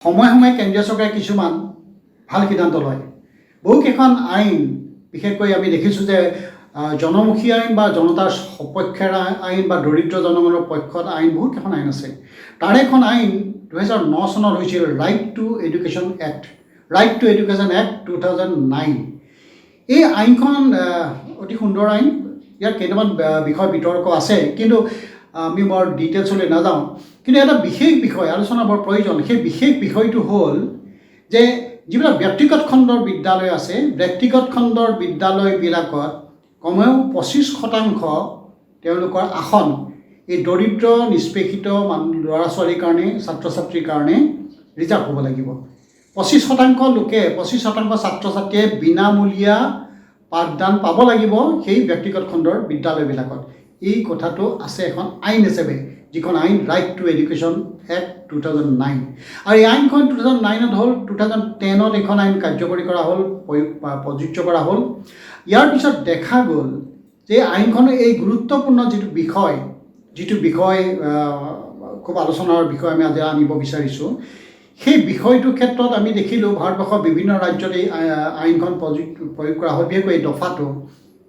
সময়ে সময়ে কেন্দ্ৰীয় চৰকাৰে কিছুমান ভাল সিদ্ধান্ত লয়। বহুকেইখন আইন বিশেষকৈ আমি দেখিছোঁ যে জনমুখী আইন বা জনতাৰ সপক্ষেৰ আইন বা দৰিদ্ৰ জনগণৰ পক্ষত আইন বহুতকেইখন আইন আছে। তাৰে এখন আইন 2009 চনত হৈছিল ৰাইট টু এডুকেশ্যন এক্ট 2009। এই আইনখন অতি সুন্দৰ আইন। ইয়াত কেইটামান বিষয় বিতৰ্ক আছে, কিন্তু আমি বৰ ডিটেইলছলৈ নাযাওঁ। কিন্তু এটা বিশেষ বিষয় আলোচনা বৰ প্ৰয়োজন। সেই বিশেষ বিষয়টো হ'ল যে যিবিলাক ব্যক্তিগত খণ্ডৰ বিদ্যালয় আছে, ব্যক্তিগত খণ্ডৰ বিদ্যালয়বিলাকত কমেও 25% তেওঁলোকৰ আসন এই দৰিদ্ৰ নিষ্পেষিত ল'ৰা ছোৱালীৰ কাৰণে, ছাত্ৰ ছাত্ৰীৰ কাৰণে ৰিজাৰ্ভ হ'ব লাগিব। 25% লোকে 25% ছাত্ৰ ছাত্ৰীয়ে বিনামূলীয়া পাঠদান পাব লাগিব সেই ব্যক্তিগত খণ্ডৰ বিদ্যালয়বিলাকত। এই কথাটো আছে এখন আইন হিচাপে, যিখন আইন ৰাইট টু এডুকেশ্যন এক্ট 2009। আৰু এই আইনখন 2009ত হ'ল, 2010ত এইখন আইন কাৰ্যকৰী কৰা হ'ল, প্ৰযোজ্য কৰা হ'ল। ইয়াৰ পিছত দেখা গ'ল যে আইনখনৰ এই গুৰুত্বপূৰ্ণ যিটো বিষয় খুব আলোচনাৰ বিষয় আমি আজি আনিব বিচাৰিছোঁ, সেই বিষয়টোৰ ক্ষেত্ৰত আমি দেখিলোঁ ভাৰতবৰ্ষৰ বিভিন্ন ৰাজ্যত এই আইনখন প্ৰয়োগ কৰা হ'ল, বিশেষকৈ এই দফাটো।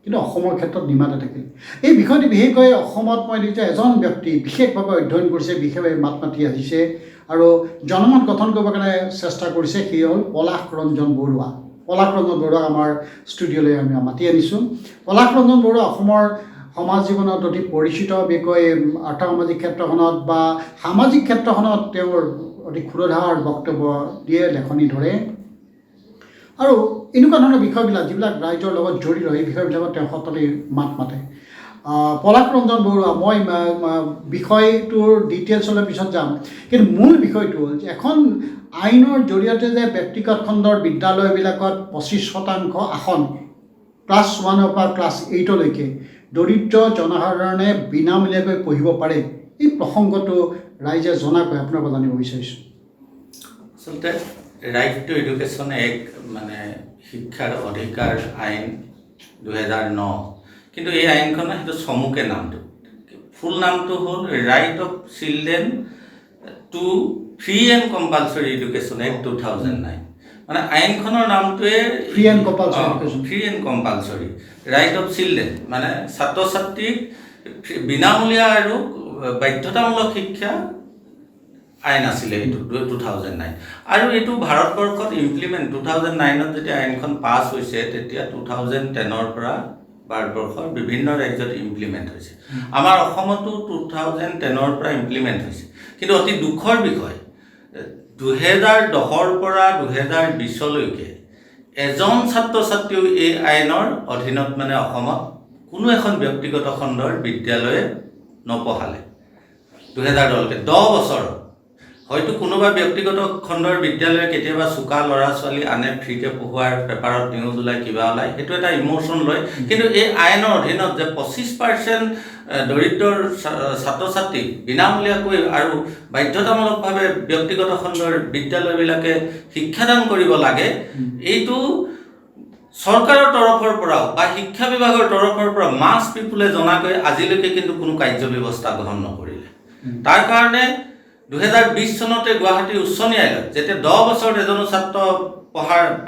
কিন্তু অসমৰ ক্ষেত্ৰত নিমাতে থাকিল। এই বিষয়টো বিশেষকৈ অসমত মই দেখিছোঁ এজন ব্যক্তি বিশেষভাৱে অধ্যয়ন কৰিছে, বিশেষভাৱে মাত মাতি আহিছে আৰু জনমত গঠন কৰিবৰ কাৰণে চেষ্টা কৰিছে। সেই হ'ল পলাশ ৰঞ্জন বৰুৱা। পলাশ ৰঞ্জন বৰুৱাক আমাৰ ষ্টুডিঅ'লৈ আমি মাতি আনিছোঁ। পলাশ ৰঞ্জন বৰুৱা অসমৰ সমাজ জীৱনত অতি পৰিচিত, বিশেষকৈ আৰ্থসামাজিক ক্ষেত্ৰখনত বা সামাজিক ক্ষেত্ৰখনত তেওঁৰ অতি ক্ষুৰধাৰ বক্তব্য দিয়ে, লেখনি ধৰে। আৰু এনেকুৱা ধৰণৰ বিষয়বিলাক যিবিলাক ৰাইজৰ লগত জড়িত, এই বিষয়বিলাকত তেওঁ সততে মাত মাতে। পলাশ ৰঞ্জন বৰুৱা, মই বিষয়টোৰ ডিটেইলছলৈ পিছত যাম, কিন্তু মূল বিষয়টো হ'ল যে এখন আইনৰ জৰিয়তে যে ব্যক্তিগত খণ্ডৰ বিদ্যালয়বিলাকত 25% আসন ক্লাছ 1ৰ পৰা ক্লাছ 8লৈকে দৰিদ্ৰ জনসাধাৰণে বিনামূলীয়াকৈ পঢ়িব পাৰে, এই প্ৰসংগটো ৰাইজে জনাকৈ আপোনাৰ পৰা জানিব বিচাৰিছোঁ। আচলতে ৰাইট টু এডুকেশ্যন এক্ট মানে শিক্ষাৰ অধিকাৰ আইন 2009, কিন্তু এই আইনখনৰ সেইটো চমুকে নামটো, ফুল নামটো হ'ল right of children to free and compulsory education act 2009। মানে আইনখনৰ নামটোৱে free and compulsory right of children, মানে ছাত্ৰ ছাত্ৰীক বিনামূলীয়া আৰু বাধ্যতামূলক শিক্ষা আইন আছিলে এইটো 2009। আৰু এইটো ভাৰতবৰ্ষত 2009ত যেতিয়া আইনখন পাছ হৈছে, তেতিয়া 2010ৰ পৰা ভাৰতবৰ্ষৰ বিভিন্ন ৰাজ্যত ইমপ্লিমেণ্ট হৈছে। আমাৰ অসমতো 2010ৰ পৰা ইমপ্লিমেণ্ট হৈছে। কিন্তু অতি দুখৰ বিষয়, 2010ৰ পৰা 2020লৈকে এজন ছাত্ৰ ছাত্ৰীও এই আইনৰ অধীনত মানে অসমত কোনো এখন ব্যক্তিগত খণ্ডৰ বিদ্যালয়ে নপঢ়ালে। 2010লৈকে 10 বছৰত হয়তো কোনোবা ব্যক্তিগত খণ্ডৰ বিদ্যালয়ে কেতিয়াবা চোকা ল'ৰা ছোৱালী আনে ফ্ৰীকৈ পঢ়োৱাৰ পেপাৰত নিউজ ওলায়, কিবা ওলায়, সেইটো এটা ইম'শ্যন লয়। কিন্তু এই আইনৰ অধীনত যে 25% দৰিদ্ৰ ছাত্ৰ ছাত্ৰীক বিনামূলীয়াকৈ আৰু বাধ্যতামূলকভাৱে ব্যক্তিগত খণ্ডৰ বিদ্যালয়বিলাকে শিক্ষাদান কৰিব লাগে, এইটো চৰকাৰৰ তৰফৰ পৰাও বা শিক্ষা বিভাগৰ তৰফৰ পৰা মাছ পিপুলে জনাকৈ আজিলৈকে কিন্তু কোনো কাৰ্যব্যৱস্থা গ্ৰহণ নকৰিলে। তাৰ কাৰণে 2020 চনতে গুৱাহাটী উচ্চ ন্যায়ালয়ত যেতিয়া 10 বছৰত এজনো ছাত্ৰ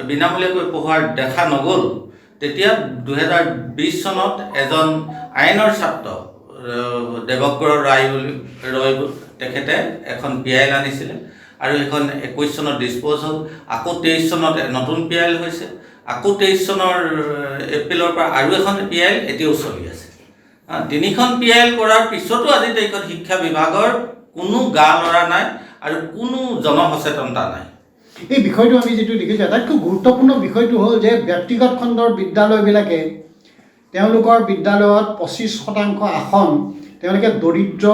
বিনামূলীয়াকৈ পঢ়োৱাৰ দেখা নগ'ল, তেতিয়া 2020 চনত এজন আইনৰ ছাত্ৰ দেৱগ্ৰহ ৰয় তেখেতে এখন পিআইএল আনিছিলে আৰু সেইখন 21 চনত ডিছপ'জ হ'ল। আকৌ 23 চনত নতুন পিআইএল হৈছে, আকৌ 23 চনৰ এপ্ৰিলৰ পৰা আৰু এখন পিআইএল এতিয়াও চলি আছে। 3খন পিআইএল কৰাৰ পিছতো আজি তাৰিখত শিক্ষা বিভাগৰ কোনো গা লৰা নাই আৰু কোনো জনসচেতনতা নাই। এই বিষয়টো আমি যিটো দেখিছোঁ, আটাইতকৈ গুৰুত্বপূৰ্ণ বিষয়টো হ'ল যে ব্যক্তিগত খণ্ডৰ বিদ্যালয়বিলাকে তেওঁলোকৰ বিদ্যালয়ত 25% আসন তেওঁলোকে দৰিদ্ৰ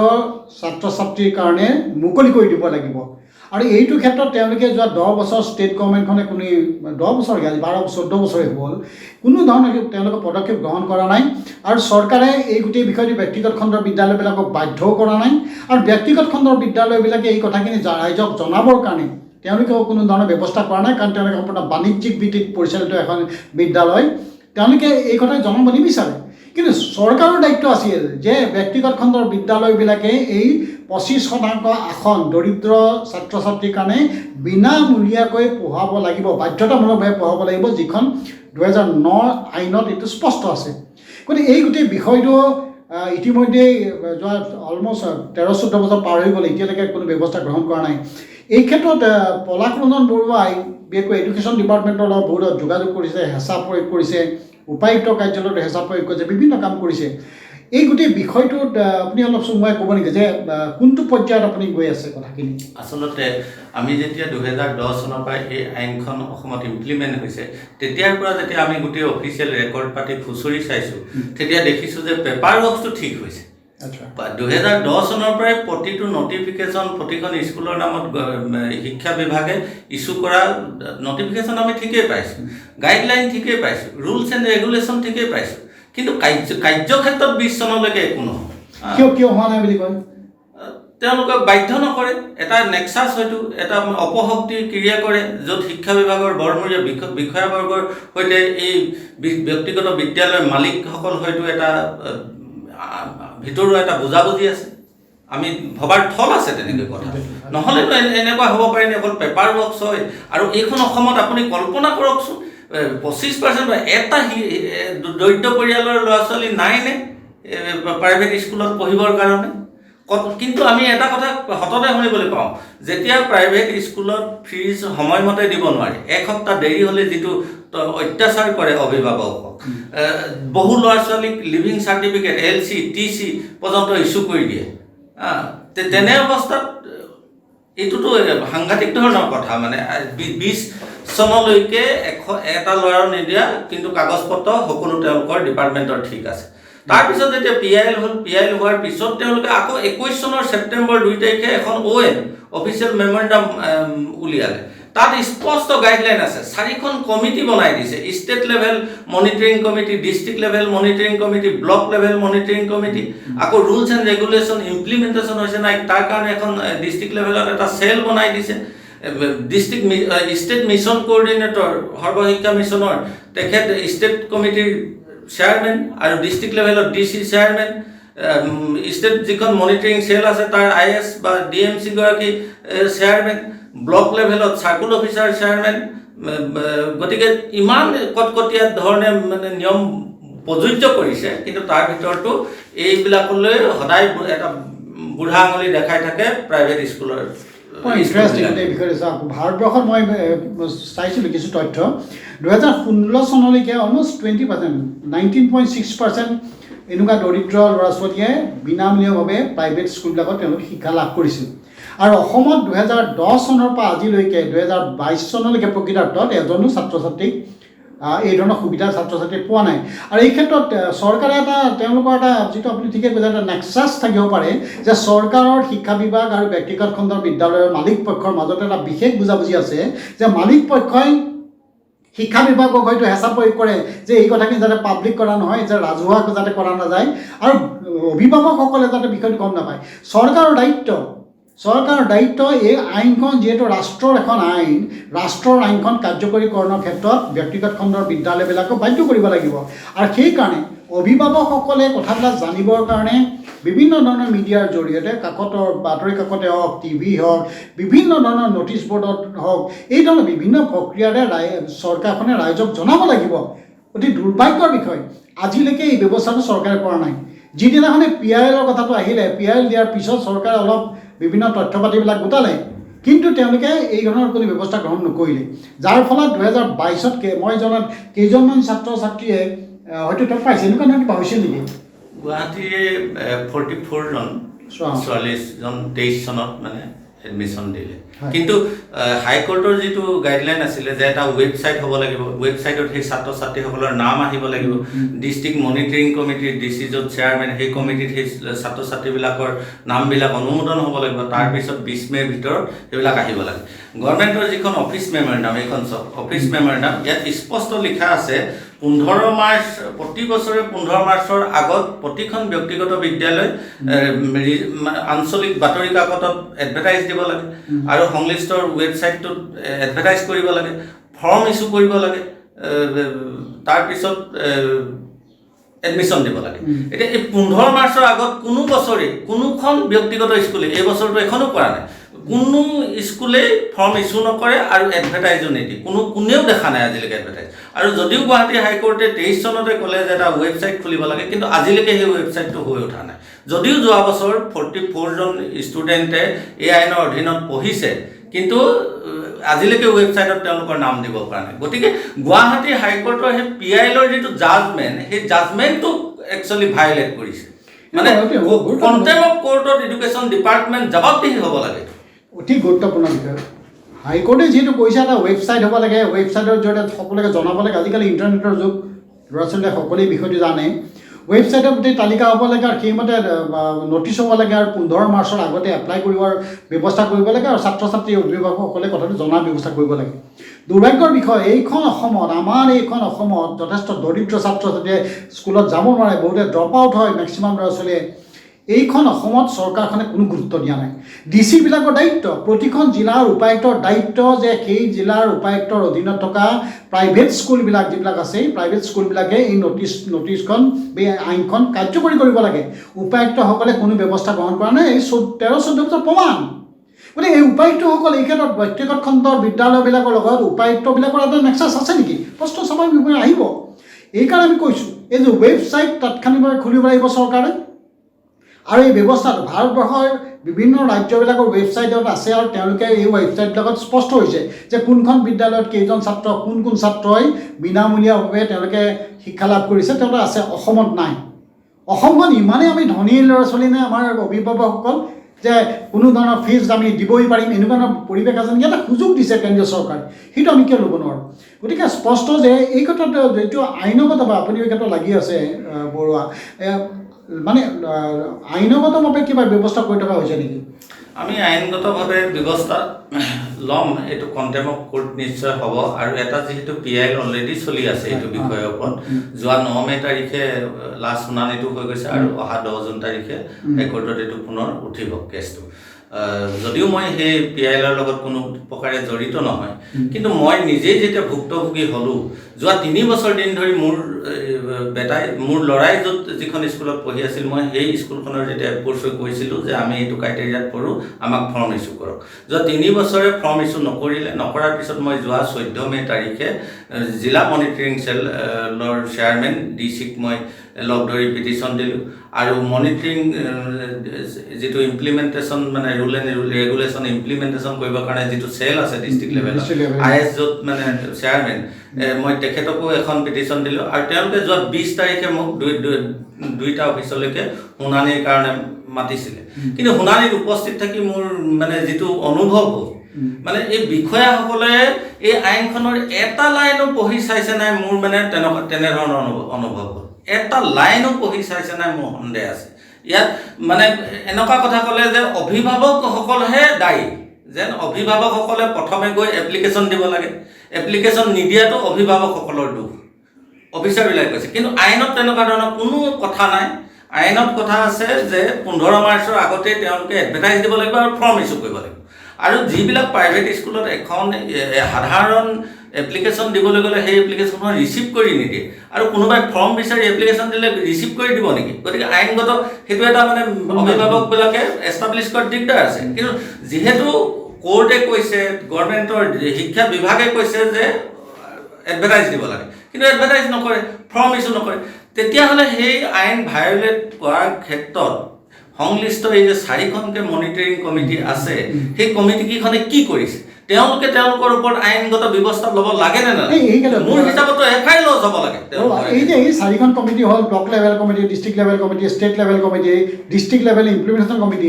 ছাত্ৰ ছাত্ৰীৰ কাৰণে মুকলি কৰি দিব লাগিব। আৰু এইটো ক্ষেত্ৰত তেওঁলোকে যোৱা 10 বছৰ ষ্টেট গভৰ্ণমেণ্টখনে কোনো 10 বছৰ আজি 12-14 বছৰে হ'ল, কোনো ধৰণৰ তেওঁলোকে পদক্ষেপ গ্ৰহণ কৰা নাই। আৰু চৰকাৰে এই গোটেই বিষয়টো ব্যক্তিগত খণ্ডৰ বিদ্যালয়বিলাকক বাধ্যও কৰা নাই। আৰু ব্যক্তিগত খণ্ডৰ বিদ্যালয়বিলাকে এই কথাখিনি ৰাইজক জনাবৰ কাৰণে তেওঁলোকেও কোনো ধৰণৰ ব্যৱস্থা কৰা নাই, কাৰণ তেওঁলোকে সম্পূৰ্ণ বাণিজ্যিক ভিত্তিত পৰিচালিত এখন বিদ্যালয়। তেওঁলোকে এই কথা জনাব নিবিচাৰে। কিন্তু চৰকাৰৰ দায়িত্ব আছিল যে ব্যক্তিগত খণ্ডৰ বিদ্যালয়বিলাকে এই 25% আসন দৰিদ্ৰ ছাত্ৰ ছাত্ৰীৰ কাৰণে বিনামূলীয়াকৈ পঢ়াব লাগিব, বাধ্যতামূলকভাৱে পঢ়াব লাগিব, যিখন 2009 আইনত এইটো স্পষ্ট আছে। গতিকে এই গোটেই বিষয়টো ইতিমধ্যেই যোৱা অলমষ্ট 13-14 বছৰ পাৰ হৈ গ'ল, এতিয়ালৈকে কোনো ব্যৱস্থা গ্ৰহণ কৰা নাই। এই ক্ষেত্ৰত পলাশ ৰঞ্জন বৰুৱাই বিশেষকৈ এডুকেশ্যন ডিপাৰ্টমেণ্টৰ লগত বহুত যোগাযোগ কৰিছে, হেঁচা প্ৰয়োগ কৰিছে, উপায়ুক্ত কাৰ্যালয়ত হেঁচা প্ৰয়োগ কৰিছে, বিভিন্ন কাম কৰিছে। এই গোটেই বিষয়টোত আপুনি অলপ চমুৱাই ক'ব নেকি যে কোনটো পৰ্যায়ত আপুনি গৈ আছে কথাখিনি? আচলতে আমি যেতিয়া 2010 চনৰ পৰা এই আইনখন অসমত ইমপ্লিমেণ্ট হৈছে, তেতিয়াৰ পৰা যেতিয়া আমি গোটেই অফিচিয়েল ৰেকৰ্ড পাতি খুচৰি চাইছোঁ, তেতিয়া দেখিছোঁ যে পেপাৰ ৱৰ্কছটো ঠিক হৈছে। 2010 চনৰ পৰাই প্ৰতিটো নটিফিকেশ্যন প্ৰতিখন স্কুলৰ নামত শিক্ষা বিভাগে ইছ্যু কৰা নটিফিকেশ্যন আমি ঠিকেই পাইছোঁ, গাইডলাইন ঠিকেই পাইছোঁ, ৰুলছ এণ্ড ৰেগুলেশ্যন ঠিকেই পাইছোঁ, কিন্তু কাৰ্যক্ষেত্ৰত 20 চনলৈকে একো নহয়। কিয় হোৱা নাই বুলি কয়? তেওঁলোকক বাধ্য নকৰে। এটা নেক্সাছ হয়তো এটা অপশক্তি ক্ৰিয়া কৰে, য'ত শিক্ষা বিভাগৰ বৰমূৰীয়া বিষয়াবৰ্গৰ সৈতে এই ব্যক্তিগত বিদ্যালয়ৰ মালিকসকল হয়তো এটা ভিতৰুৱা এটা বুজাবুজি আছে। আমি ভবাৰ থল আছে তেনেকৈ কথা, নহ'লেতো এনেকুৱা হ'ব পাৰে নে? অকল পেপাৰ ৱৰ্কছ হয়। আৰু এইখন অসমত আপুনি কল্পনা কৰকচোন, 25% এটা দৰিদ্ৰ পৰিয়ালৰ ল'ৰা ছোৱালী নাইনে প্ৰাইভেট স্কুলত পঢ়িবৰ কাৰণে? কিন্তু আমি এটা কথা সততে শুনিবলৈ পাওঁ, যেতিয়া প্ৰাইভেট স্কুলত ফিজ সময়মতে দিব নোৱাৰে, এসপ্তাহ দেৰি হ'লে যিটো অত্যাচাৰ কৰে অভিভাৱকক, বহু ল'ৰা ছোৱালীক লিভিং চাৰ্টিফিকেট LC TC পৰ্যন্ত ইছ্যু কৰি দিয়ে। তেনে অৱস্থাত এইটোতো সাংঘাতিক ধৰণৰ কথা। মানে 20 চনলৈকে এটা ল'ৰাও নিদিয়া, কিন্তু কাগজ পত্ৰ সকলো তেওঁলোকৰ ডিপাৰ্টমেণ্টৰ ঠিক আছে। তাৰপিছত যেতিয়া PIL হ'ল, PIL হোৱাৰ পিছত তেওঁলোকে আকৌ 21 চনৰ ছেপ্টেম্বৰ 2 তাৰিখে এখন OM অফিচিয়েল মেমৰেণ্ডাম উলিয়ালে। তাত স্পষ্ট গাইডলাইন আছে, 4খন কমিটি বনাই দিছে, state level monitoring committee, district level monitoring committee, block level monitoring committee, আকৌ ৰুলছ এণ্ড ৰেগুলেশ্যন ইমপ্লিমেণ্টেশ্যন হৈছে নাই তাৰ কাৰণে এখন ডিষ্ট্ৰিক্ট লেভেলত এটা চেল বনাই দিছে। ষ্টেট মিছন কোঅৰ্ডিনেটৰ, সৰ্বশিক্ষা মিছনৰ তেখেত ষ্টেট কমিটিৰ চেয়াৰমেন, আৰু ডিষ্ট্ৰিক্ট লেভেলত DC চেয়াৰমেন, ষ্টেট যিখন মনিটৰিং চেল আছে তাৰ IS বা DMC গৰাকী চেয়াৰমেন, ব্লক লেভেলত চাৰ্কুল অফিচাৰ চেয়াৰমেন। গতিকে ইমান কটকটীয়া ধৰণে মানে নিয়ম প্ৰযোজ্য কৰিছে, কিন্তু তাৰ ভিতৰতো এইবিলাকলৈ সদায় এটা বুঢ়া আঙুলি দেখাই থাকে প্ৰাইভেট স্কুলৰ। ইণ্টাৰেষ্টিং এই বিষয়টো চাওক, ভাৰতবৰ্ষত মই চাইছিলোঁ কিছু তথ্য, 2016 চনলৈকে অলমষ্ট 20%, 19.6% এনেকুৱা দৰিদ্ৰ ল'ৰা ছোৱালীয়ে বিনামূলীয়াভাৱে প্ৰাইভেট স্কুলবিলাকত তেওঁলোকে শিক্ষা লাভ কৰিছিল। আৰু অসমত 2010 চনৰ পৰা আজিলৈকে 2022 চনলৈকে প্ৰকৃতাৰ্থত এজনো ছাত্ৰ ছাত্ৰীক এই ধৰণৰ সুবিধা ছাত্ৰ ছাত্ৰীয়ে পোৱা নাই। আৰু এই ক্ষেত্ৰত চৰকাৰে তেওঁলোকৰ এটা যিটো আপুনি ঠিকে কৈছে, এটা নেক্সাছ থাকিব পাৰে যে চৰকাৰৰ শিক্ষা বিভাগ আৰু ব্যক্তিগত খণ্ডৰ বিদ্যালয়ৰ মালিক পক্ষৰ মাজত এটা বিশেষ বুজাবুজি আছে যে মালিক পক্ষই শিক্ষা বিভাগক হয়তো হেঁচা প্ৰয়োগ কৰে যে এই কথাখিনি যাতে পাব্লিক কৰা নহয়, যে ৰাজহুৱা যাতে কৰা নাযায়, আৰু অভিভাৱকসকলে যাতে বিষয়টো গম নাপায়। চৰকাৰৰ দায়িত্ব এই আইনখন যিহেতু ৰাষ্ট্ৰৰ এখন আইন, ৰাষ্ট্ৰৰ আইনখন কাৰ্যকৰীকৰণৰ ক্ষেত্ৰত ব্যক্তিগত খণ্ডৰ বিদ্যালয়বিলাকক বাধ্য কৰিব লাগিব। আৰু সেইকাৰণে অভিভাৱকসকলে কথাবিলাক জানিবৰ কাৰণে বিভিন্ন ধৰণৰ মিডিয়াৰ জৰিয়তে, বাতৰি কাকতে হওক, TV হওক, বিভিন্ন ধৰণৰ নটিচ বৰ্ডত হওক, এই ধৰণৰ বিভিন্ন প্ৰক্ৰিয়াৰে চৰকাৰখনে ৰাইজক জনাব লাগিব। অতি দুৰ্ভাগ্যৰ বিষয়, আজিলৈকে এই ব্যৱস্থাটো চৰকাৰে কৰা নাই। যিদিনাখনে PILৰ কথাটো আহিলে, PIL দিয়াৰ পিছত চৰকাৰে অলপ বিভিন্ন তথ্য পাতিবিলাক গোটালে, কিন্তু তেওঁলোকে এই ধৰণৰ কোনো ব্যৱস্থা গ্ৰহণ নকৰিলে, যাৰ ফলত 2022ত মই জনাত কেইজনমান ছাত্ৰ ছাত্ৰীয়ে হয়তো তথ্য পাইছে। এনেকুৱা ধৰণৰ কিবা হৈছিল নেকি? গুৱাহাটীৰে 44 জন ছোৱালীজন 23 চনত মানে এডমিশ্যন দিলে। কিন্তু হাইকোৰ্টৰ যিটো গাইডলাইন আছিলে যে এটা ৱেবছাইট হ'ব লাগিব, ৱেবছাইটত সেই ছাত্ৰ ছাত্ৰীসকলৰ নাম আহিব লাগিব, ডিষ্ট্ৰিক্ট মনিটৰিং কমিটিৰ DC য'ত চেয়াৰমেন, সেই কমিটিত সেই ছাত্ৰ ছাত্ৰীবিলাকৰ নামবিলাক অনুমোদন হ'ব লাগিব। তাৰপিছত 20 মে'ৰ ভিতৰত সেইবিলাক আহিব লাগে। গভৰ্ণমেণ্টৰ যিখন অফিচ মেমৰেণ্ডাম, এইখন অফিচ মেমৰেণ্ডাম, ইয়াত স্পষ্ট লিখা আছে 15 মাৰ্চ, প্ৰতি বছৰে 15 মাৰ্চৰ আগত প্ৰতিখন ব্যক্তিগত বিদ্যালয় আঞ্চলিক বাতৰি কাকতত এডভাৰটাইজ দিব লাগে, আৰু সংশ্লিষ্টৰ ৱেবছাইটটোত এডভাৰটাইজ কৰিব লাগে, ফৰ্ম ইছ্যু কৰিব লাগে। তাৰপিছত এডমিশ্যন দিব লাগে এতিয়া এই 15 মাৰ্চৰ আগত কোনো বছৰে কোনোখন ব্যক্তিগত স্কুলে এই বছৰটো এখনো কৰা নাই কোনো স্কুলে ফৰ্ম ইছ্যু নকৰে আৰু এডভাৰটাইজো নিদিয়ে কোনেও দেখা নাই আজিলৈকে এডভাৰটাইজ আৰু যদিও গুৱাহাটী হাইকোৰ্টে 23 চনতে ক'লে যে এটা ৱেবছাইট খুলিব লাগে কিন্তু আজিলৈকে সেই ৱেবছাইটটো হৈ উঠা নাই যদিও যোৱা বছৰ 44 জন ষ্টুডেণ্টে এই আইনৰ অধীনত পঢ়িছে কিন্তু আজিলৈকে ৱেবছাইটত তেওঁলোকৰ নাম দিব পৰা নাই গতিকে গুৱাহাটী হাইকোৰ্টৰ সেই PILৰ যিটো জাজমেণ্ট সেই জাজমেণ্টটো একচুৱেলি ভায়লেট কৰিছে মানে কণ্টেম্প অফ কোৰ্টত এডুকেশ্যন ডিপাৰ্টমেণ্ট জবাবদিহি হ'ব লাগে অতি গুৰুত্বপূৰ্ণ বিষয় হাইকোৰ্টে যিহেতু কৈছে এটা ৱেবছাইট হ'ব লাগে ৱেবছাইটৰ জৰিয়তে সকলোকে জনাব লাগে আজিকালি ইণ্টাৰনেটৰ যুগ ল'ৰা ছোৱালীয়ে সকলোৱে বিষয়টো জানে ৱেবছাইটত গোটেই তালিকা হ'ব লাগে আৰু সেইমতে ন'টিছ হ'ব লাগে আৰু 15 মাৰ্চৰ আগতে এপ্লাই কৰিবৰ ব্যৱস্থা কৰিব লাগে আৰু ছাত্ৰ ছাত্ৰী অভিভাৱকসকলে কথাটো জনাৰ ব্যৱস্থা কৰিব লাগে দুৰ্ভাগ্যৰ বিষয় এইখন অসমত আমাৰ এইখন অসমত যথেষ্ট দৰিদ্ৰ ছাত্ৰ ছাত্ৰীয়ে স্কুলত যাব নোৱাৰে বহুতে ড্ৰপ আউট হয় মেক্সিমাম ল'ৰা ছোৱালীয়ে এইখন অসমত চৰকাৰখনে কোনো গুৰুত্ব দিয়া নাই DC বিলাকৰ দায়িত্ব প্ৰতিখন জিলাৰ উপায়ুক্তৰ দায়িত্ব যে সেই জিলাৰ উপায়ুক্তৰ অধীনত থকা প্ৰাইভেট স্কুলবিলাক যিবিলাক আছে প্ৰাইভেট স্কুলবিলাকে এই নটিছখন এই আইনখন কাৰ্যকৰী কৰিব লাগে উপায়ুক্তসকলে কোনো ব্যৱস্থা গ্ৰহণ কৰা নাই এই 13-14 বছৰ প্ৰমাণ গতিকে এই উপায়ুক্তসকল এই ক্ষেত্ৰত ব্যক্তিগত খণ্ডৰ বিদ্যালয়বিলাকৰ লগত উপায়ুক্তবিলাকৰ এটা নেক্সাছ আছে নেকি প্ৰশ্ন স্বাভাৱিকভাৱে আহিব এইকাৰণে আমি কৈছোঁ এই যে ৱেবছাইট তাৎক্ষণিকভাৱে খুলিব লাগিব চৰকাৰে আৰু এই ব্যৱস্থাটো ভাৰতবৰ্ষৰ বিভিন্ন ৰাজ্যবিলাকৰ ৱেবছাইটত আছে আৰু তেওঁলোকে এই ৱেবছাইটবিলাকত স্পষ্ট হৈছে যে কোনখন বিদ্যালয়ত কেইজন ছাত্ৰ কোন ছাত্ৰই বিনামূলীয়াভাৱে তেওঁলোকে শিক্ষা লাভ কৰিছে তেওঁলোকে আছে অসমত নাই অসমখন ইমানেই আমি ধনী ল'ৰা ছোৱালী নে আমাৰ অভিভাৱকসকল যে কোনো ধৰণৰ ফিজ আমি দিবই পাৰিম এনেকুৱা ধৰণৰ পৰিৱেশ আছে নেকি এটা সুযোগ দিছে কেন্দ্ৰীয় চৰকাৰে সেইটো আমি কিয় ল'ব নোৱাৰোঁ গতিকে স্পষ্ট যে এই ক্ষেত্ৰত যিটো আইনগত বা আপুনি এই ক্ষেত্ৰত লাগি আছে বৰুৱা মানে আইনগতভাৱে কিবা ব্যৱস্থা কৰি থকা হৈছে নেকি আমি আইনগতভাৱে ব্যৱস্থা ল'ম এইটো কণ্টেম্প অফ কোৰ্ট নিশ্চয় হ'ব আৰু এটা যিহেতু PIL অলৰেডি চলি আছে এইটো বিষয়ৰ ওপৰত যোৱা 9 মে তাৰিখে লাষ্ট শুনানিটো হৈ গৈছে আৰু অহা 10 জুন তাৰিখে হাইকোৰ্টত এইটো পুনৰ উঠিব কেছটো যদিও মই সেই PILৰ লগত কোনো প্ৰকাৰে জড়িত নহয় কিন্তু মই নিজেই যেতিয়া ভুক্তভোগী হ'লোঁ যোৱা 3 বছৰ দিন ধৰি মোৰ ল'ৰাই যিখন স্কুলত পঢ়ি আছিল মই সেই স্কুলখনৰ যেতিয়া এপ্ৰ'চ কৰিছিলোঁ যে আমি এইটো ক্ৰাইটেৰিয়াত পঢ়োঁ আমাক ফৰ্ম ইছ্যু কৰক যোৱা 3 বছৰে ফৰ্ম ইছ্যু নকৰাৰ পিছত মই যোৱা 14 মে তাৰিখে জিলা মনিটৰিং চেলৰ চেয়াৰমেন DCক মই লগ ধৰি পিটিশ্যন দিলোঁ আৰু মনিটৰিং যিটো ইমপ্লিমেণ্টেশ্যন মানে ৰুল এণ্ড ৰেগুলেশ্যন ইমপ্লিমেণ্টেশ্যন কৰিবৰ কাৰণে যিটো চেল আছে ডিষ্ট্ৰিক্ট লেভেলত IS য'ত মানে চেয়াৰমেন মই তেখেতকো এখন পিটিশ্যন দিলোঁ আৰু তেওঁলোকে যোৱা 20 তাৰিখে মোক দুইটা অফিচলৈকে শুনানিৰ কাৰণে মাতিছিলে কিন্তু শুনানিত উপস্থিত থাকি মোৰ মানে যিটো অনুভৱ হ'ল মানে এই বিষয়াসকলে এই আইনখনৰ এটা লাইনো পঢ়ি চাইছে নাই মোৰ মানে তেনেধৰণৰ অনুভৱ হ'ল এটা লাইনো পঢ়ি চাইছে নাই মোৰ সন্দেহ আছে ইয়াত মানে এনেকুৱা কথা ক'লে যে অভিভাৱকসকলহে দায়ী যেন অভিভাৱকসকলে প্ৰথমে গৈ এপ্লিকেশ্যন দিব লাগে এপ্লিকেশ্যন নিদিয়াটো অভিভাৱকসকলৰ দুখ অফিচাৰবিলাকে কৈছে কিন্তু আইনত তেনেকুৱা ধৰণৰ কোনো কথা নাই আইনত কথা আছে যে 15 মাৰ্চৰ আগতে তেওঁলোকে এডভাৰটাইজ দিব লাগিব আৰু ফৰ্ম ইছ্যু কৰিব লাগিব আৰু যিবিলাক প্ৰাইভেট স্কুলত এখন সাধাৰণ এপ্লিকেশ্যন দিবলৈ গ'লে সেই এপ্লিকেশ্যনখন ৰিচিভ কৰি নিদিয়ে আৰু কোনোবাই ফৰ্ম বিচাৰি এপ্লিকেশ্যন দিলে ৰিচিভ কৰি দিব নেকি গতিকে আইনগত সেইটো এটা মানে অভিভাৱকবিলাকে এষ্টাব্লিছ কৰাত দিগদাৰ আছে কিন্তু যিহেতু কোৰ্টে কৈছে গভৰ্ণমেণ্টৰ শিক্ষা বিভাগে কৈছে যে এডভাৰটাইজ দিব লাগে কিন্তু এডভাৰটাইজ নকৰে ফৰ্ম ইছ্যু নকৰে তেতিয়াহ'লে সেই আইন ভায়লেট কৰাৰ ক্ষেত্ৰত সংশ্লিষ্ট এই যে 4খনকৈ মনিটৰিং কমিটি আছে সেই কমিটিকেইখনে কি কৰিছে তেওঁলোকে তেওঁলোকৰ ওপৰত আইনগত ব্যৱস্থা ল'ব লাগে নে নাই মোৰ হিচাপতো FIR লজ হ'ব লাগে এই যে এই 4খন কমিটি হ'ল block level committee district level committee state level committee district level implementation committee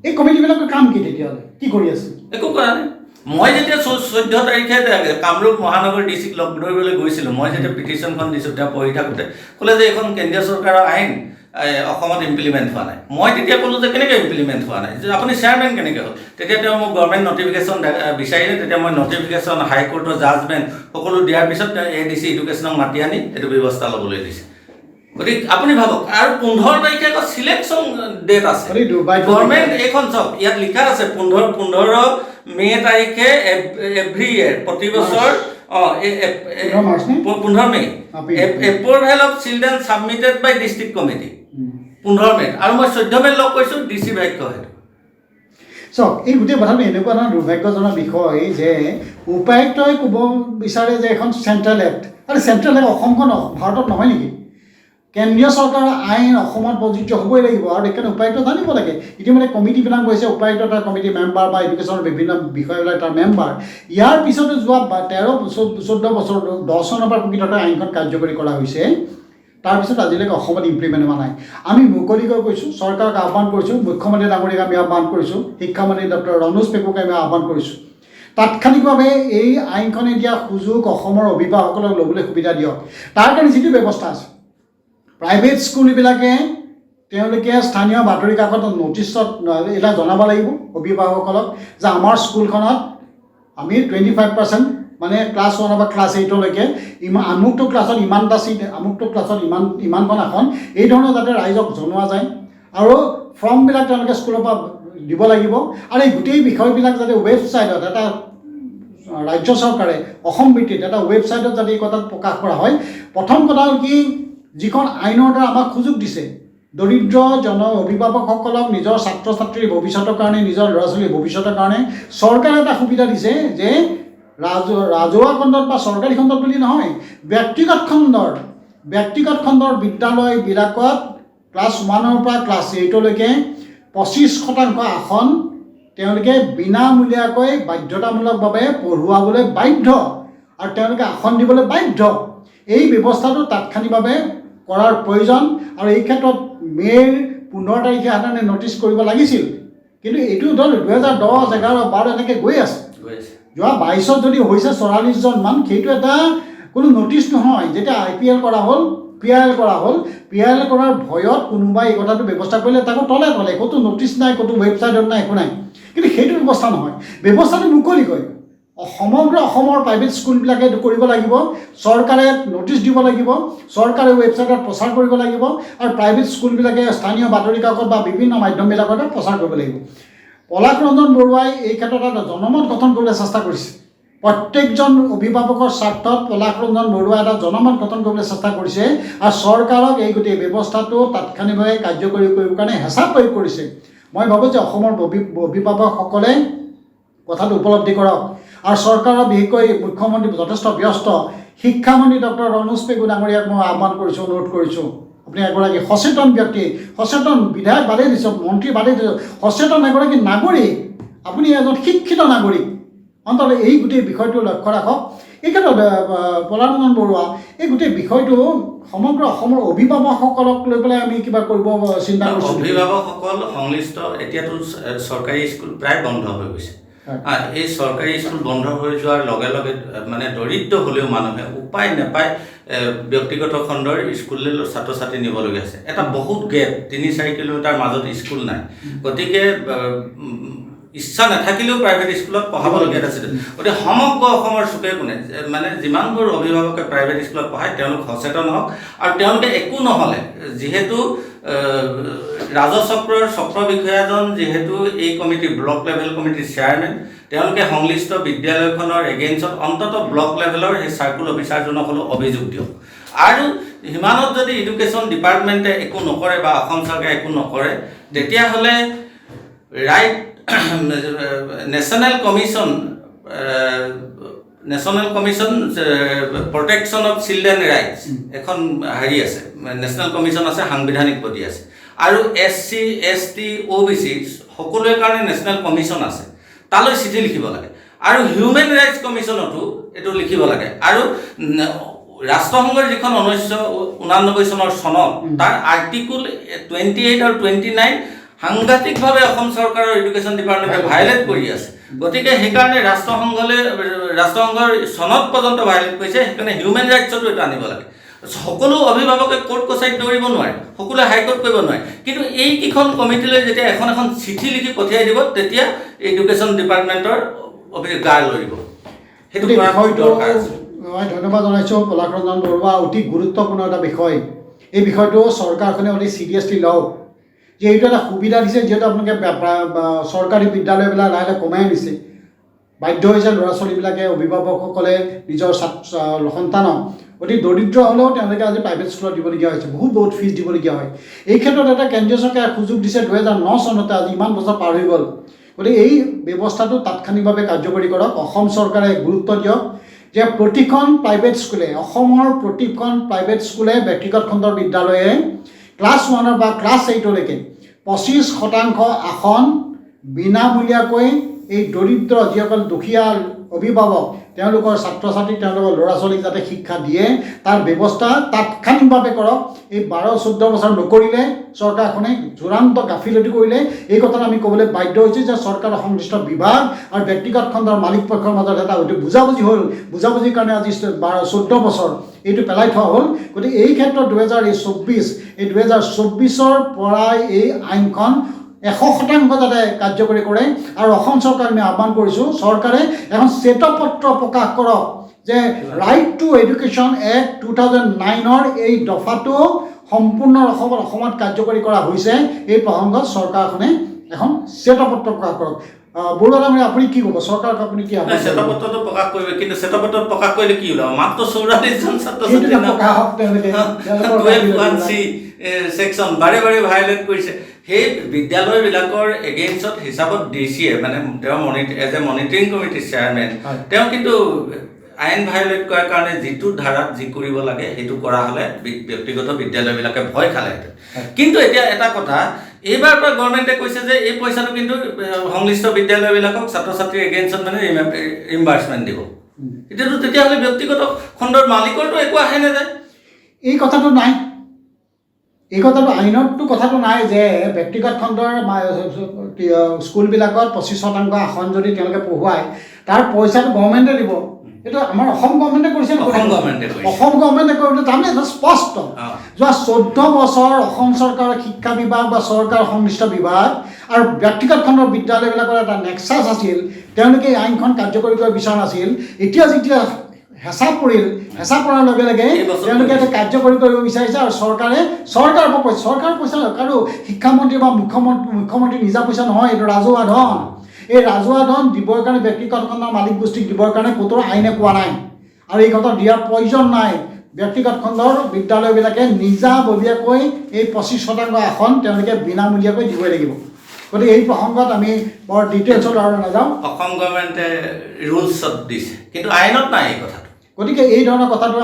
এই কমিটিবিলাকৰ কাম কি তেতিয়াহ'লে কি কৰি আছে একো কৰা নাই মই যেতিয়া 14 তাৰিখে কামৰূপ মহানগৰ DCক লগ ধৰিবলৈ গৈছিলোঁ মই যেতিয়া পিটিশ্যনখন দিছোঁ তেওঁ পঢ়ি থাকোঁতে ক'লে যে এইখন কেন্দ্ৰীয় চৰকাৰৰ আইন অসমত ইমপ্লিমেণ্ট হোৱা নাই মই তেতিয়া ক'লোঁ যে কেনেকৈ ইমপ্লিমেণ্ট হোৱা নাই যে আপুনি চেয়াৰমেন কেনেকৈ হ'ল তেতিয়া তেওঁ মোক গভৰ্ণমেণ্ট নটিফিকেশ্যন বিচাৰিলে তেতিয়া মই নটিফিকেশ্যন হাইকোৰ্টৰ জাজমেণ্ট সকলো দিয়াৰ পিছত ADC এডুকেশ্যনক মাতি আনি এইটো ব্যৱস্থা ল'বলৈ দিছে গতিকে আপুনি ভাবক আৰু 15 তাৰিখে আকৌ চিলেকশ্যন ডেট আছে গভৰ্ণমেণ্ট এইখন চব ইয়াত লিখা আছে 15 মে তাৰিখে এভৰি ইয়েৰ প্ৰতি বছৰ 15 May approval of children submitted by district committee 15 May আৰু মই 14 মে লগ কৰিছোঁ DC বাক্য সেইটো চাওক এই গোটেই কথাটো এনেকুৱা ধৰণৰ দুৰ্ভাগ্যজনক বিষয় যে উপায়ুক্তই ক'ব বিচাৰে যে এখন চেণ্ট্ৰেল এক্ট আৰু চেণ্ট্ৰেল এক্ট অসমখন ভাৰতত নহয় নেকি কেন্দ্ৰীয় চৰকাৰৰ আইন অসমত প্ৰযোজ্য হ'বই লাগিব আৰু সেইকাৰণে উপায়ুক্ত জানিব লাগে ইতিমধ্যে কমিটিবিলাক গৈছে উপায়ুক্ত তাৰ কমিটি মেম্বাৰ বা এডুকেশ্যনৰ বিভিন্ন বিষয়বিলাক তাৰ মেম্বাৰ ইয়াৰ পিছতে যোৱা 13-14 বছৰ 10 চনৰ পৰা প্ৰকৃততে আইনখন কাৰ্যকৰী কৰা হৈছে তাৰপিছত আজিলৈকে অসমত ইমপ্লিমেণ্ট হোৱা নাই আমি মুকলিকৈ কৈছোঁ চৰকাৰক আহ্বান কৰিছোঁ মুখ্যমন্ত্ৰী ডাঙৰীয়াক আমি আহ্বান কৰিছোঁ শিক্ষামন্ত্ৰী ডক্টৰ ৰনোজ পেগুক আমি আহ্বান কৰিছোঁ তাৎক্ষণিকভাৱে এই আইনখনে দিয়া সুযোগ অসমৰ অভিভাৱকসকলক ল'বলৈ সুবিধা দিয়ক তাৰ কাৰণে যিটো ব্যৱস্থা আছে প্ৰাইভেট স্কুলবিলাকে তেওঁলোকে স্থানীয় বাতৰি কাকতত নটিছত এইবিলাক জনাব লাগিব অভিভাৱকসকলক যে আমাৰ স্কুলখনত আমি 25% মানে ক্লাছ 1 বা ক্লাছ 8লৈকে আমুকটো ক্লাছত ইমানটা চিট আমুকটো ক্লাছত ইমানখন আসন এই ধৰণৰ যাতে ৰাইজক জনোৱা যায় আৰু ফৰ্মবিলাক তেওঁলোকে স্কুলৰ পৰা দিব লাগিব আৰু এই গোটেই বিষয়বিলাক যাতে ৱেবছাইটত এটা ৰাজ্য চৰকাৰে অসম ভিত্তিত এটা ৱেবছাইটত যাতে এই কথাত প্ৰকাশ কৰা হয় প্ৰথম কথা হ'ল কি যিখন আইনৰ দ্বাৰা আমাক সুযোগ দিছে দৰিদ্ৰ অভিভাৱকসকলক নিজৰ ছাত্ৰ ছাত্ৰীৰ ভৱিষ্যতৰ কাৰণে নিজৰ ল'ৰা ছোৱালীৰ ভৱিষ্যতৰ কাৰণে চৰকাৰে এটা সুবিধা দিছে যে ৰাজহুৱা খণ্ডত বা চৰকাৰী খণ্ডত বুলি নহয় ব্যক্তিগত খণ্ডৰ বিদ্যালয়বিলাকত ক্লাছ 1ৰ পৰা ক্লাছ 8লৈকে 25% আসন তেওঁলোকে বিনামূলীয়াকৈ বাধ্যতামূলকভাৱে পঢ়ুৱাবলৈ বাধ্য আৰু তেওঁলোকে আসন দিবলৈ বাধ্য এই ব্যৱস্থাটো তাৎক্ষণিকভাৱে কৰাৰ প্ৰয়োজন আৰু এই ক্ষেত্ৰত মে'ৰ 15 তাৰিখে সাধাৰণতে নটিচ কৰিব লাগিছিল কিন্তু এইটো ধৰ 2010, 11, 12 এনেকৈ গৈ আছে যোৱা 22ত যদি হৈছে 44জন মান সেইটো এটা কোনো নটিচ নহয় যেতিয়া IPL কৰা হ'ল PIL কৰাৰ ভয়ত কোনোবাই এই কথাটো ব্যৱস্থা কৰিলে তাকো তলে ক'তো নটিচ নাই ক'তো ৱেবছাইটত নাই একো নাই কিন্তু সেইটো ব্যৱস্থা নহয় ব্যৱস্থাটো মুকলিকৈ সমগ্ৰ অসমৰ প্ৰাইভেট স্কুলবিলাকে কৰিব লাগিব চৰকাৰে নটিচ দিব লাগিব চৰকাৰে ৱেবছাইটত প্ৰচাৰ কৰিব লাগিব আৰু প্ৰাইভেট স্কুলবিলাকে স্থানীয় বাতৰি কাকত বা বিভিন্ন মাধ্যমবিলাকত প্ৰচাৰ কৰিব লাগিব পলাশ ৰঞ্জন বৰুৱাই এই ক্ষেত্ৰত এটা জনমত গঠন কৰিবলৈ চেষ্টা কৰিছে প্ৰত্যেকজন অভিভাৱকৰ স্বাৰ্থত পলাশ ৰঞ্জন বৰুৱাই এটা জনমত গঠন কৰিবলৈ চেষ্টা কৰিছে আৰু চৰকাৰক এই গোটেই ব্যৱস্থাটো তাৎক্ষণিকভাৱে কাৰ্যকৰী কৰিবৰ কাৰণে হেঁচা প্ৰয়োগ কৰিছে মই ভাবোঁ যে অসমৰ অভিভাৱকসকলে কথাটো উপলব্ধি কৰক আৰু চৰকাৰৰ বিশেষকৈ মুখ্যমন্ত্ৰী যথেষ্ট ব্যস্ত শিক্ষামন্ত্ৰী ডক্টৰ ৰনোজ পেগু ডাঙৰীয়াক মই আহ্বান কৰিছোঁ অনুৰোধ কৰিছোঁ আপুনি এগৰাকী সচেতন ব্যক্তি সচেতন বিধায়ক বাদেই দিছোঁ মন্ত্ৰী বাদেই দিছোঁ সচেতন এগৰাকী নাগৰিক আপুনি এজন শিক্ষিত নাগৰিক অন্ততঃ এই গোটেই বিষয়টো লক্ষ্য ৰাখক এই ক্ষেত্ৰত পলাশ ৰঞ্জন বৰুৱা এই গোটেই বিষয়টো সমগ্ৰ অসমৰ অভিভাৱকসকলক লৈ পেলাই আমি কিবা কৰিব চিন্তা কৰিছোঁ অভিভাৱকসকল সংশ্লিষ্ট এতিয়াতো চৰকাৰী স্কুল প্ৰায় বন্ধ হৈ গৈছে এই চৰকাৰী স্কুল বন্ধ হৈ যোৱাৰ লগে লগে মানে দৰিদ্ৰ হ'লেও মানুহে উপায় নাপায় ব্যক্তিগত খণ্ডৰ স্কুললৈ ছাত্ৰ ছাত্ৰী নিবলগীয়া আছে এটা বহুত গেপ 3-4 কিলোমিটাৰ মাজত স্কুল নাই গতিকে ইচ্ছা নাথাকিলেও প্ৰাইভেট স্কুলত পঢ়াবলগীয়া আছে গতিকে সমগ্ৰ অসমৰ চুকে কোণে মানে যিমানবোৰ অভিভাৱকে প্ৰাইভেট স্কুলত পঢ়ায় তেওঁলোক সচেতন হওক আৰু তেওঁলোকে একো নহ'লে যিহেতু ৰাজচক্ৰৰ চক্ৰ বিষয়াজন যিহেতু এই কমিটি ব্লক লেভেল কমিটিৰ চেয়াৰমেন তেওঁলোকে সংশ্লিষ্ট বিদ্যালয়খনৰ এগেইনষ্টত অন্ততঃ ব্লক লেভেলৰ সেই চাৰ্কুল অফিচাৰজনক হ'লেও অভিযোগ দিয়ক আৰু সিমানত যদি এডুকেশ্যন ডিপাৰ্টমেণ্টে একো নকৰে বা অসম চৰকাৰে একো নকৰে তেতিয়াহ'লে right national commission protection of children rights এখন হেৰি আছে নেশ্যনেল কমিশ্যন আছে সাংবিধানিক বডি আছে আৰু SC ST OBC সকলোৰে কাৰণে নেশ্যনেল কমিশ্যন আছে তালৈ চিঠি লিখিব লাগে আৰু হিউমেন ৰাইটছ কমিশ্যনতো এইটো লিখিব লাগে আৰু ৰাষ্ট্ৰসংঘৰ যিখন 1989 চনৰ চনত তাৰ আৰ্টিকুল 28 আৰু 29 সাংঘাতিকভাৱে অসম চৰকাৰৰ এডুকেশ্যন ডিপাৰ্টমেণ্টে ভাইলেট কৰি আছে গতিকে সেইকাৰণে ৰাষ্ট্ৰসংঘৰ চনত পৰ্যন্ত ভাইলেট কৰিছে সেইকাৰণে হিউমেন ৰাইটছতো এইটো আনিব লাগে সকলো অভিভাৱকে কোৰ্ট কছাৰীত দৌৰিব নোৱাৰে সকলোৱে হাইকোৰ্ট কৰিব নোৱাৰে কিন্তু এইকেইখন কমিটিলৈ যেতিয়া এখন চিঠি লিখি পঠিয়াই দিব তেতিয়া এডুকেশ্যন ডিপাৰ্টমেণ্টৰ গা লৰিব সেইটো মই ধন্যবাদ জনাইছোঁ পলাশ ৰঞ্জন বৰুৱা অতি গুৰুত্বপূৰ্ণ এটা বিষয় এই বিষয়টো চৰকাৰখনে অতি চিৰিয়াছলি লওক যে এইটো এটা সুবিধা দিছে যিহেতু আপোনালোকে চৰকাৰী বিদ্যালয়বিলাক লাহে লাহে কমাই আনিছে বাধ্য হৈছে ল'ৰা ছোৱালীবিলাকে অভিভাৱকসকলে নিজৰ সন্তানক অতি দৰিদ্ৰ হ'লেও তেওঁলোকে আজি প্ৰাইভেট স্কুলত দিবলগীয়া হৈছে, বহুত ফিজ দিবলগীয়া হয়। এই ক্ষেত্ৰত এটা কেন্দ্ৰীয় চৰকাৰে সুযোগ দিছে 2009 চনতে, আজি ইমান বছৰ পাৰ হৈ গ'ল। গতিকে এই ব্যৱস্থাটো তাৎক্ষণিকভাৱে কাৰ্যকৰী কৰক। অসম চৰকাৰে গুৰুত্ব দিয়ক যে প্ৰতিখন প্ৰাইভেট স্কুলে, অসমৰ প্ৰতিখন প্ৰাইভেট স্কুলে, ব্যক্তিগত খণ্ডৰ বিদ্যালয়ে ক্লাছ 1 বা ক্লাছ 8লৈকে 25% আসন বিনামূলীয়াকৈ এই দৰিদ্ৰ যিসকল দুখীয়া অভিভাৱক তেওঁলোকৰ ছাত্ৰ ছাত্ৰী, তেওঁলোকৰ ল'ৰা ছোৱালীক যাতে শিক্ষা দিয়ে তাৰ ব্যৱস্থা তাৎক্ষণিকভাৱে কৰক। এই 12-14 বছৰ নকৰিলে চৰকাৰখনে চূড়ান্ত গাফিলতি কৰিলে। এই কথাটো আমি ক'বলৈ বাধ্য হৈছোঁ যে চৰকাৰৰ সংশ্লিষ্ট বিভাগ আৰু ব্যক্তিগত খণ্ডৰ মালিক পক্ষৰ মাজত এটা বুজাবুজি হ'ল। বুজাবুজিৰ কাৰণে আজি 14 বছৰ এইটো পেলাই থোৱা হ'ল। গতিকে এই ক্ষেত্ৰত 2024 পৰাই এই আইনখন 100% যাতে কাৰ্যকৰী কৰে। আৰু অসম চৰকাৰক আমি আহ্বান কৰিছোঁ, চৰকাৰে এখন শ্বেতপত্ৰ প্ৰকাশ কৰক যে ৰাইট টু এডুকেশ্যন এক্ট 2009 এই দফাটো সম্পূৰ্ণ অসমত কাৰ্যকৰী কৰা হৈছে। এই প্ৰসংগত চৰকাৰখনে এখন শ্বেতপত্ৰ প্ৰকাশ কৰক। বৰুৱাদামে আপুনি কি ক'ব? চৰকাৰক আপুনি কি আহ্বান? শ্বেতপত্ৰটো প্ৰকাশ কৰিব, কিন্তু শ্বেতপত্ৰত প্ৰকাশ কৰিলে কি ওলাব? মাত্ৰ 44জন ছাত্ৰ ছাত্ৰী ছেকশ্যন বাৰে ভাইলেট কৰিছে। সেই বিদ্যালয়বিলাকৰ এগেইনষ্টত হিচাপত DCয়ে মানে তেওঁ এজ এ মনিটৰিং কমিটিৰ চেয়াৰমেন, তেওঁ কিন্তু আইন ভাইলেট কৰাৰ কাৰণে যিটো ধাৰাত যি কৰিব লাগে সেইটো কৰা হ'লে ব্যক্তিগত বিদ্যালয়বিলাকে ভয় খালেহেঁতেন। কিন্তু এতিয়া এটা কথা, এইবাৰ পৰা গভৰ্ণমেণ্টে কৈছে যে এই পইচাটো কিন্তু সংশ্লিষ্ট বিদ্যালয়বিলাকক ছাত্ৰ ছাত্ৰীৰ এগেইনষ্টত মানে ৰিম্বাৰ্চমেণ্ট দিব। এতিয়াতো তেতিয়াহ'লে ব্যক্তিগত খণ্ডৰ মালিকৰতো একো আহে নাযায়। এই কথাটো নাই, এই কথাটো আইনততো কথাটো নাই যে ব্যক্তিগত খণ্ডৰ স্কুলবিলাকত 25% আসন যদি তেওঁলোকে পঢ়ুৱায় তাৰ পইচাটো গভৰ্ণমেণ্টে দিব। এইটো আমাৰ অসম গভৰ্ণমেণ্টে কৰিছে, অসম গভৰ্ণমেণ্টে কৰিলে তাৰমানে এটা স্পষ্ট। যোৱা 14 বছৰ অসম চৰকাৰৰ শিক্ষা বিভাগ বা চৰকাৰৰ সংশ্লিষ্ট বিভাগ আৰু ব্যক্তিগত খণ্ডৰ বিদ্যালয়বিলাকৰ এটা নেক্সাছ আছিল। তেওঁলোকে এই আইনখন কাৰ্যকৰী কৰিব বিচৰা নাছিল। এতিয়া যেতিয়া হেঁচা পৰাৰ লগে লগে তেওঁলোকে এটা কাৰ্যকৰী কৰিব বিচাৰিছে। আৰু চৰকাৰৰ পইচা আৰু শিক্ষামন্ত্ৰী বা মুখ্যমন্ত্ৰী নিজা পইচা নহয়, এইটো ৰাজহুৱা ধন। এই ৰাজহুৱা ধন দিবৰ কাৰণে ব্যক্তিগত খণ্ডৰ মালিক গোষ্ঠীক দিবৰ কাৰণে ক'তো আইনে কোৱা নাই, আৰু এই কথা দিয়াৰ প্ৰয়োজন নাই। ব্যক্তিগত খণ্ডৰ বিদ্যালয়বিলাকে নিজাববীয়াকৈ এই 25% আসন তেওঁলোকে বিনামূলীয়াকৈ দিবই লাগিব। গতিকে এই প্ৰসংগত আমি বৰ ডিটেইলছত আৰু নাযাওঁ। অসম গভৰ্ণমেণ্টে ৰুলছত দিছে কিন্তু আইনত নাই এই কথা। গতিকে এই ধৰণৰ কথাটো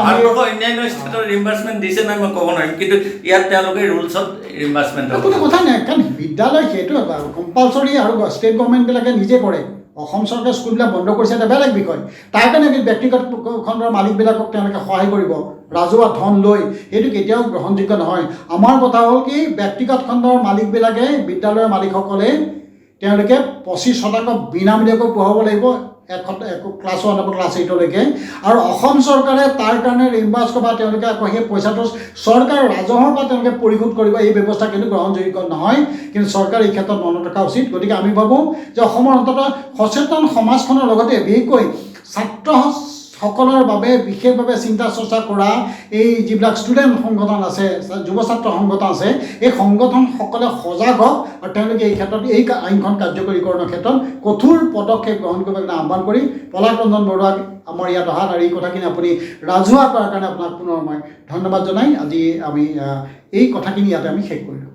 অন্যান্য ষ্টেটৰ ৰিম্বাৰ্চমেণ্ট দিছে নাই মই ক'ব নোৱাৰিম, কিন্তু ইয়াত তেওঁলোকে ৰুলছত ৰিম্বাৰ্চমেণ্টৰ কোনো কথা নাই। কাৰণ বিদ্যালয় সেইটো কম্পালচৰি আৰু ষ্টেট গভৰ্ণমেণ্টবিলাকে নিজে কৰে। অসম চৰকাৰে স্কুলবিলাক বন্ধ কৰিছে, এটা বেলেগ বিষয়। তাৰ কাৰণে ব্যক্তিগত খণ্ডৰ মালিকবিলাকক তেওঁলোকে সহায় কৰিব ৰাজহুৱা ধন লৈ, সেইটো কেতিয়াও গ্ৰহণযোগ্য নহয়। আমাৰ কথা হ'ল কি, ব্যক্তিগত খণ্ডৰ মালিকবিলাকে, বিদ্যালয়ৰ মালিকসকলে তেওঁলোকে 25% বিনামূলীয়াকৈ পঢ়াব লাগিব ক্লাছ 1 পৰা ক্লাছ 8লৈকে। আৰু অসম চৰকাৰে তাৰ কাৰণে ৰিম্বাৰ্চ কৰিব, তেওঁলোকে আকৌ সেই পইচাটো চৰকাৰৰ ৰাজহৰ পৰা তেওঁলোকে পৰিশোধ কৰিব। এই ব্যৱস্থা কিন্তু গ্ৰহণযোগ্য নহয়, কিন্তু চৰকাৰে এই ক্ষেত্ৰত মনত ৰখা উচিত। গতিকে আমি ভাবোঁ যে অসমৰ অন্ততঃ সচেতন সমাজখনৰ লগতে বিশেষকৈ ছাত্ৰসকলৰ বাবে বিশেষভাৱে চিন্তা চৰ্চা কৰা এই যিবিলাক ষ্টুডেণ্ট সংগঠন আছে, যুৱ ছাত্ৰ সংগঠন আছে, এই সংগঠনসকলে সজাগ হওক আৰু তেওঁলোকে এই ক্ষেত্ৰত এই আইনখন কাৰ্যকৰীকৰণৰ ক্ষেত্ৰত কঠোৰ পদক্ষেপ গ্ৰহণ কৰিব কাৰণে আহ্বান কৰি পলাশ ৰঞ্জন বৰুৱাক আমাৰ ইয়াত অহাত আৰু এই কথাখিনি আপুনি ৰাজহুৱা কৰাৰ কাৰণে আপোনাক পুনৰ মই ধন্যবাদ জনাই আজি আমি এই কথাখিনি ইয়াতে আমি শেষ কৰিলোঁ।